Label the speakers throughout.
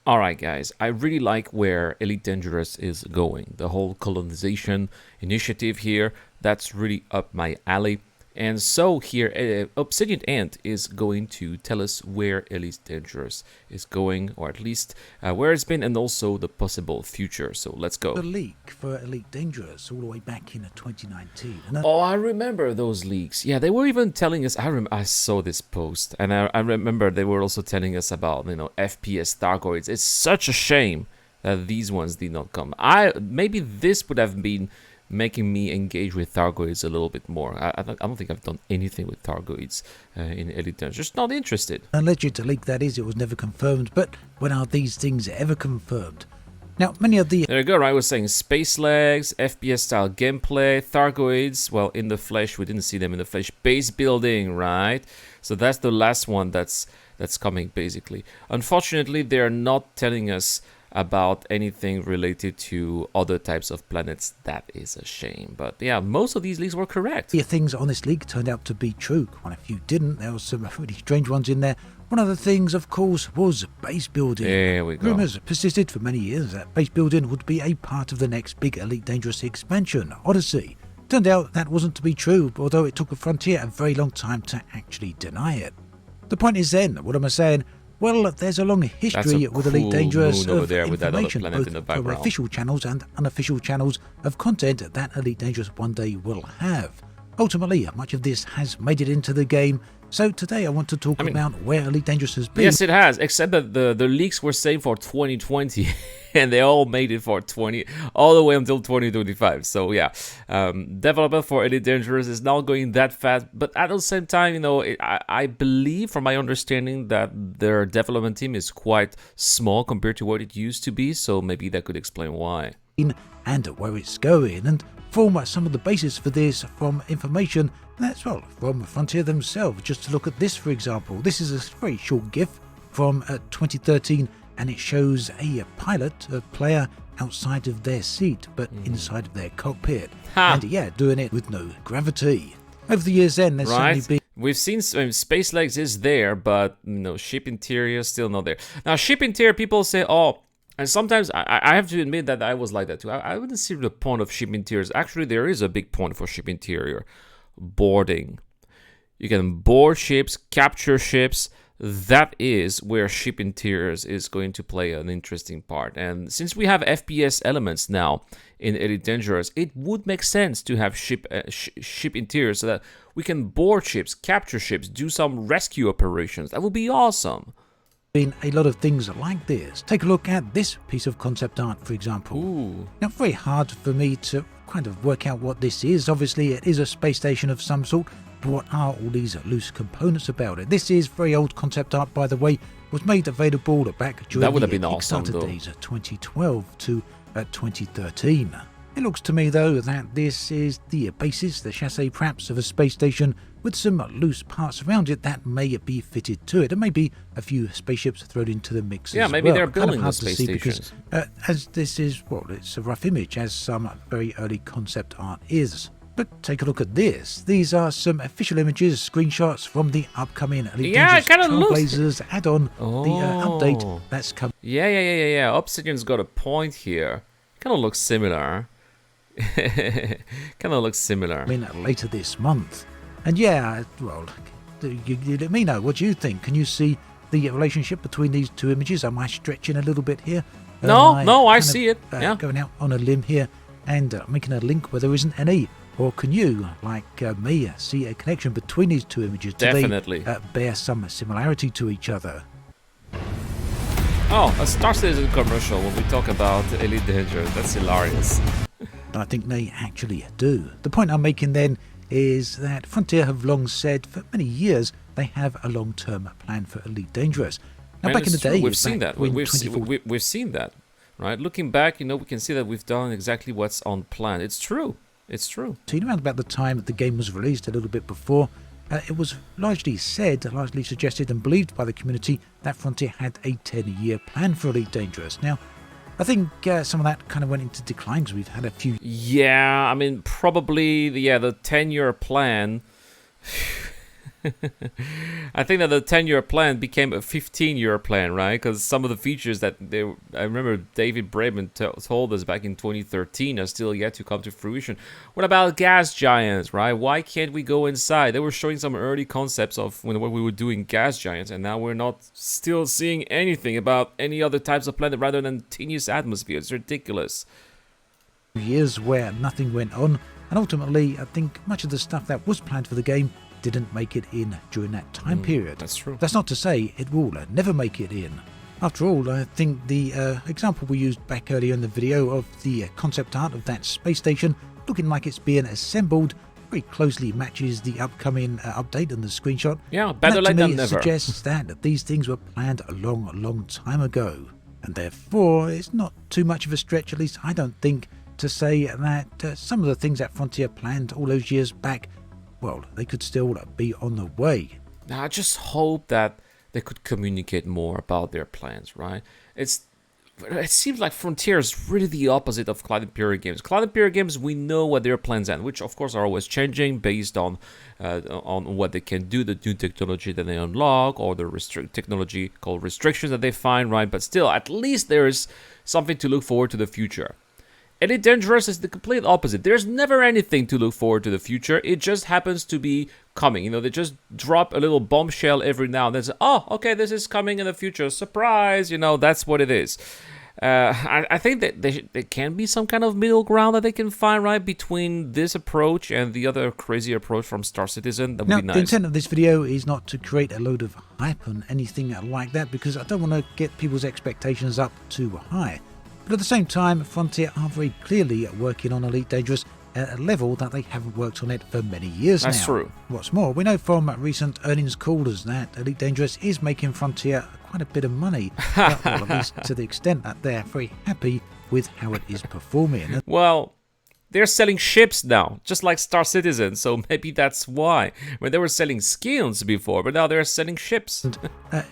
Speaker 1: Alright guys, I really like where Elite Dangerous is going. The whole colonization initiative here, that's really up my alley. And so here, Obsidian Ant is going to tell us where Elite Dangerous is going, or at least where it's been, and also the possible future. So let's go.
Speaker 2: The leak for Elite Dangerous all the way back in 2019.
Speaker 1: Oh, I remember those leaks. Yeah, they were even telling us. I saw this post, and I remember they were also telling us about FPS Thargoids. It's such a shame that these ones did not come. Maybe this would have been making me engage with Thargoids a little bit more. I don't think I've done anything with Thargoids in Elite Dangerous. Just not interested.
Speaker 2: Alleged leak, that is. It was never confirmed. But when are these things ever confirmed? Now, many of the...
Speaker 1: There you go, right? I was saying space legs, FPS style gameplay, Thargoids. Well, in the flesh, we didn't see them in the flesh. Base building, right? So that's the last one that's coming, basically. Unfortunately, they're not telling us about anything related to other types of planets. That is a shame. But yeah, most of these leaks were correct.
Speaker 2: The things on this leak turned out to be true. Quite a few didn't. There were some really strange ones in there. One of the things, of course, was base building.
Speaker 1: There we go.
Speaker 2: Rumours persisted for many years that base building would be a part of the next big Elite Dangerous expansion, Odyssey. Turned out that wasn't to be true, although it took a Frontier a very long time to actually deny it. The point is then, what am I saying? Well, there's a long history with Elite Dangerous
Speaker 1: over
Speaker 2: of
Speaker 1: there with that other
Speaker 2: information,
Speaker 1: planet
Speaker 2: both
Speaker 1: in the
Speaker 2: from
Speaker 1: background.
Speaker 2: official channels and unofficial channels of content that Elite Dangerous one day will have. Ultimately, much of this has made it into the game, so today I want to talk about where Elite Dangerous has been.
Speaker 1: Yes, it has, except that the leaks were saying for 2020, and they all made it for all the way until 2025. So yeah, development for Elite Dangerous is not going that fast, but at the same time, I believe, from my understanding, that their development team is quite small compared to what it used to be, so maybe that could explain why.
Speaker 2: And where it's going, and form some of the basis for this from information that's, from Frontier themselves. Just to look at this, for example. This is a very short GIF from 2013, and it shows a pilot, a player, outside of their seat, but inside of their cockpit. And yeah, doing it with no gravity. Over the years then, there's certainly been...
Speaker 1: We've seen space legs is there, but ship interior is still not there. Now, ship interior, people say, oh, and sometimes I have to admit that I was like that too. I wouldn't see the point of ship interiors. Actually, there is a big point for ship interior. Boarding. You can board ships, capture ships. That is where ship interiors is going to play an interesting part. And since we have FPS elements now in Elite Dangerous, it would make sense to have ship interiors so that we can board ships, capture ships, do some rescue operations. That would be awesome.
Speaker 2: Been a lot of things like this. Take a look at this piece of concept art, for example.
Speaker 1: Ooh.
Speaker 2: Now, very hard for me to kind of work out what this is. Obviously, it is a space station of some sort, but what are all these loose components about it? This is very old concept art, by the way. It was made available back during the Kickstarter days of 2012 to 2013. It looks to me, though, that this is the basis, the chassis perhaps, of a space station with some loose parts around it that may be fitted to it. And maybe a few spaceships thrown into the mix as well.
Speaker 1: Yeah, maybe they're building
Speaker 2: hard
Speaker 1: the space
Speaker 2: to see
Speaker 1: stations.
Speaker 2: because, as this is, it's a rough image, as some very early concept art is. But take a look at this. These are some official images, screenshots from the upcoming Elite Dangerous Trailblazers add-on, the update that's coming.
Speaker 1: Yeah. Obsidian's got a point here. Kind of looks similar. I
Speaker 2: mean, later this month. And yeah, you let me know. What do you think? Can you see the relationship between these two images? Am I stretching a little bit here?
Speaker 1: No, I see it. Yeah.
Speaker 2: Going out on a limb here and making a link where there isn't any. Or can you, like me, see a connection between these two images? Do
Speaker 1: Definitely.
Speaker 2: they bear some similarity to each other?
Speaker 1: Oh, a Star Citizen commercial when we talk about Elite Dangerous. That's hilarious.
Speaker 2: I think they actually do. The point I'm making then is that Frontier have long said for many years they have a long-term plan for Elite Dangerous. Now, back in the day,
Speaker 1: we've seen that. We've seen that, right? Looking back, we can see that we've done exactly what's on plan. It's true. It's true.
Speaker 2: So, around about the time that the game was released, a little bit before, it was largely suggested and believed by the community that Frontier had a 10-year plan for Elite Dangerous. Now, I think some of that kind of went into decline because we've had a few...
Speaker 1: Yeah, I mean, probably, the 10-year plan I think that the 10-year plan became a 15-year plan, right? Because some of the features that I remember David Braben told us back in 2013 are still yet to come to fruition. What about gas giants, right? Why can't we go inside? They were showing some early concepts of what we were doing gas giants, and now we're not still seeing anything about any other types of planet rather than tenuous atmosphere. It's ridiculous.
Speaker 2: Years where nothing went on, and ultimately I think much of the stuff that was planned for the game didn't make it in during that time period.
Speaker 1: That's true.
Speaker 2: That's not to say it will never make it in. After all, I think the example we used back earlier in the video of the concept art of that space station looking like it's being assembled very closely matches the upcoming update in the screenshot.
Speaker 1: Yeah, better late than never.
Speaker 2: Suggests that these things were planned a long time ago, and therefore it's not too much of a stretch, at least I don't think, to say that some of the things that Frontier planned all those years back, well, they could still be on the way.
Speaker 1: Now, I just hope that they could communicate more about their plans, right? It seems like Frontier is really the opposite of Cloud Imperial games. Cloud Imperial games, we know what their plans are, which of course are always changing based on what they can do, the new technology that they unlock, or the technology called restrictions that they find, right? But still, at least there is something to look forward to the future. Elite Dangerous is the complete opposite. There's never anything to look forward to the future. It just happens to be coming. You know, they just drop a little bombshell every now and then. Say, oh, okay, this is coming in the future. Surprise! You know, that's what it is. I think that there can be some kind of middle ground that they can find, right, between this approach and the other crazy approach from Star Citizen. That would be nice.
Speaker 2: The intent of this video is not to create a load of hype and anything like that, because I don't want to get people's expectations up too high. But at the same time, Frontier are very clearly working on Elite Dangerous at a level that they haven't worked on it for many years now.
Speaker 1: That's true.
Speaker 2: What's more, we know from recent earnings calls that Elite Dangerous is making Frontier quite a bit of money, well, at least to the extent that they're very happy with how it is performing.
Speaker 1: Well, they're selling ships now, just like Star Citizen, so maybe that's why. When they were selling skins before, but now they're selling ships.
Speaker 2: And,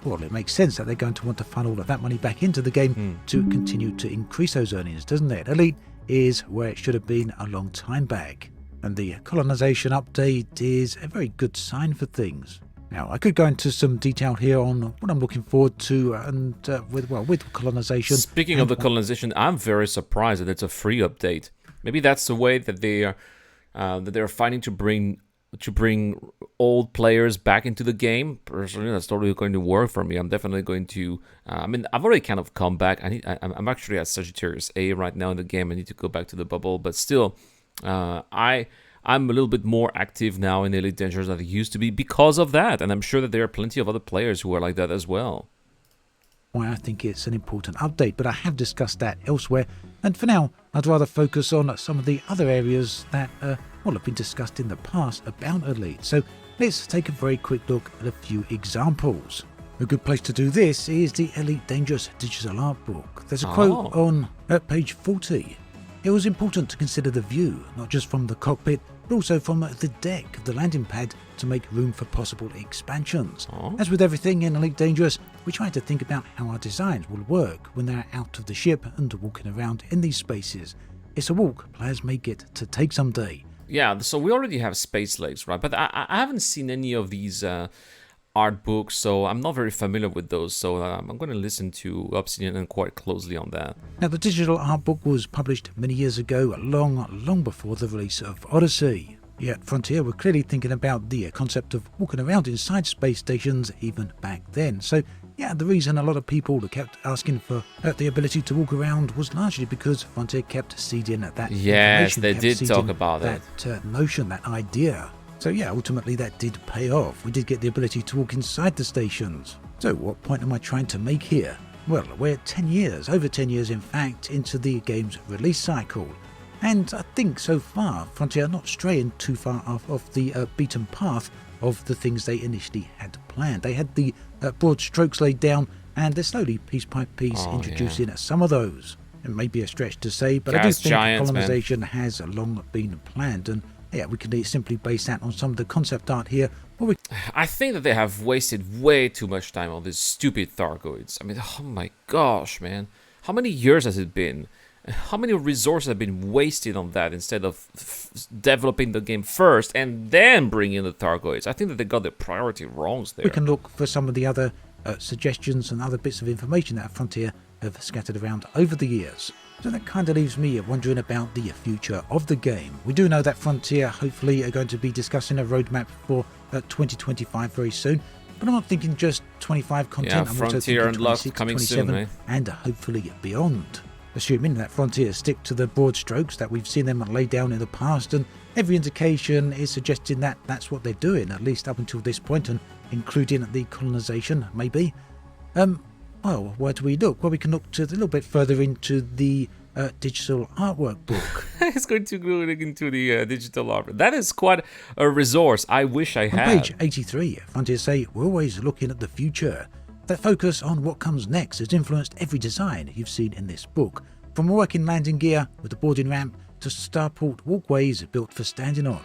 Speaker 2: well, it makes sense that they're going to want to funnel all of that money back into the game to continue to increase those earnings, doesn't it? Elite is where it should have been a long time back, and the colonization update is a very good sign for things. Now, I could go into some detail here on what I'm looking forward to, and with colonization.
Speaker 1: Speaking of the colonization, I'm very surprised that it's a free update. Maybe that's the way that they're finding to bring old players back into the game. Personally, that's totally going to work for me. I'm definitely going to. I've already kind of come back. I'm actually at Sagittarius A right now in the game. I need to go back to the bubble, but still, I'm a little bit more active now in Elite Dangerous than I used to be because of that. And I'm sure that there are plenty of other players who are like that as well.
Speaker 2: Why I think it's an important update, but I have discussed that elsewhere, and for now I'd rather focus on some of the other areas that have been discussed in the past about Elite. So let's take a very quick look at a few examples. A good place to do this is the Elite Dangerous digital art book. There's a quote on page 40. It was important to consider the view, not just from the cockpit, but also from the deck of the landing pad to make room for possible expansions. As with everything in Elite Dangerous, we try to think about how our designs will work when they're out of the ship and walking around in these spaces. It's a walk players may get to take someday.
Speaker 1: Yeah, so we already have space legs, right? But I haven't seen any of these art books, so I'm not very familiar with those. So I'm going to listen to Obsidian and quite closely on that.
Speaker 2: Now, the digital art book was published many years ago, long before the release of Odyssey. Yet Frontier were clearly thinking about the concept of walking around inside space stations even back then. So yeah, the reason a lot of people kept asking for the ability to walk around was largely because Frontier kept seeding that
Speaker 1: Yes, they did talk about
Speaker 2: that notion, that idea. So yeah, ultimately that did pay off. We did get the ability to walk inside the stations. So what point am I trying to make here? Well, we're 10 years, over 10 years in fact, into the game's release cycle. And I think so far, Frontier are not straying too far off the beaten path of the things they initially had planned. They had the broad strokes laid down, and they're slowly, piece by piece, introducing some of those. It may be a stretch to say, but I do think colonization has long been planned, and yeah, we can simply base that on some of the concept art here.
Speaker 1: I think that they have wasted way too much time on these stupid Thargoids. I mean, oh my gosh, man. How many years has it been? How many resources have been wasted on that instead of developing the game first and then bringing in the Thargoids? I think that they got the priority wrongs there.
Speaker 2: We can look for some of the other suggestions and other bits of information that Frontier have scattered around over the years. So that kind of leaves me wondering about the future of the game. We do know that Frontier hopefully are going to be discussing a roadmap for 2025 very soon, but I'm not thinking just 25 content.
Speaker 1: Yeah,
Speaker 2: I'm also
Speaker 1: Frontier
Speaker 2: thinking
Speaker 1: Unlocked
Speaker 2: 26,
Speaker 1: coming
Speaker 2: 27,
Speaker 1: soon, eh?
Speaker 2: and hopefully beyond. Assuming that Frontier stick to the broad strokes that we've seen them lay down in the past, and every indication is suggesting that that's what they're doing, at least up until this point, and including the colonization, maybe. Well, where do we look? Well, we can look to a little bit further into the digital artwork book.
Speaker 1: It's going to go into the digital art. That is quite a resource. I wish I
Speaker 2: On
Speaker 1: had.
Speaker 2: page 83, Frontier say, we're always looking at the future. That focus on what comes next has influenced every design you've seen in this book, from working landing gear with the boarding ramp to starport walkways built for standing on.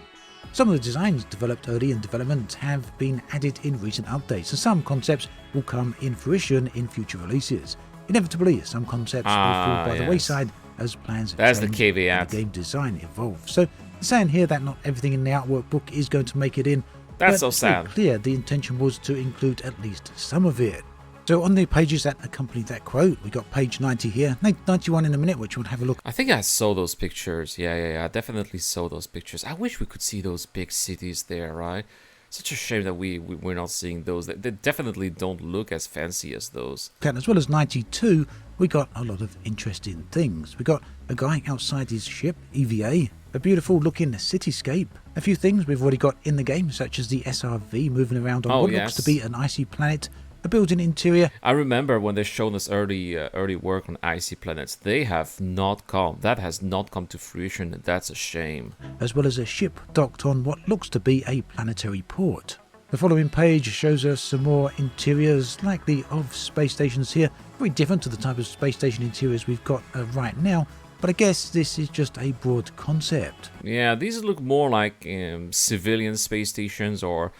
Speaker 2: Some of the designs developed early in development have been added in recent updates, and some concepts will come in fruition in future releases. Inevitably, some concepts will fall by the wayside as plans
Speaker 1: That's
Speaker 2: change
Speaker 1: the caveat.
Speaker 2: and the game design evolves. So, saying here that not everything in the artwork book is going to make it in,
Speaker 1: That's
Speaker 2: but
Speaker 1: so
Speaker 2: it's very
Speaker 1: sad.
Speaker 2: clear the intention was to include at least some of it. So on the pages that accompany that quote, we got page 90 here, 91 in a minute, which we'll have a look.
Speaker 1: I think I saw those pictures. Yeah. I definitely saw those pictures. I wish we could see those big cities there, right? Such a shame that we're not seeing those. They definitely don't look as fancy as those.
Speaker 2: And as well as 92, we got a lot of interesting things. We got a guy outside his ship, EVA, a beautiful looking cityscape, a few things we've already got in the game, such as the SRV moving around on what looks to be an icy planet, a building interior.
Speaker 1: I remember when they showed us early work on icy planets. They have not come. That has not come to fruition, and that's a shame.
Speaker 2: As well as a ship docked on what looks to be a planetary port. The following page shows us some more interiors, likely of space stations here, very different to the type of space station interiors we've got right now, but I guess this is just a broad concept.
Speaker 1: Yeah, these look more like civilian space stations, or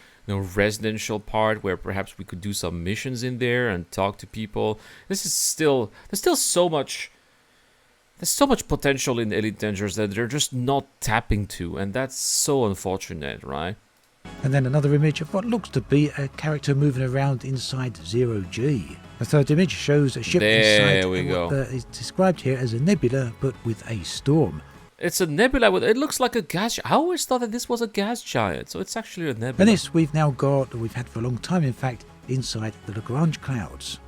Speaker 1: residential part where perhaps we could do some missions in there and talk to people. There's still so much potential in Elite Dangerous that they're just not tapping to, and that's so unfortunate, right?
Speaker 2: And then another image of what looks to be a character moving around inside Zero G. The third image shows a ship inside what is described here as a nebula, but with a storm.
Speaker 1: It's a nebula. It looks like a gas. I always thought that this was a gas giant, so it's actually a nebula.
Speaker 2: And this we've had for a long time, in fact, inside the Lagrange clouds.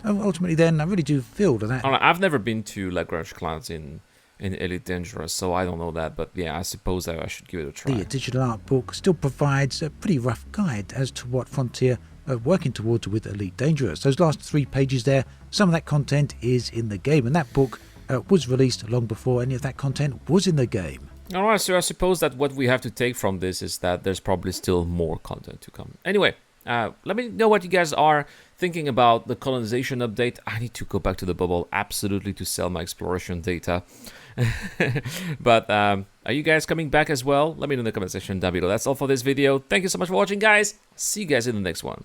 Speaker 2: Ultimately, then, I really do feel that.
Speaker 1: I've never been to Lagrange clouds in Elite Dangerous, so I don't know that. But yeah, I suppose that I should give it a try.
Speaker 2: The digital art book still provides a pretty rough guide as to what Frontier are working towards with Elite Dangerous. Those last 3 pages there, some of that content is in the game, and that book was released long before any of that content was in the game.
Speaker 1: Alright, so I suppose that what we have to take from this is that there's probably still more content to come. Anyway, let me know what you guys are thinking about the colonization update. I need to go back to the bubble, absolutely, to sell my exploration data. But are you guys coming back as well? Let me know in the comment section down below. That's all for this video. Thank you so much for watching, guys. See you guys in the next one.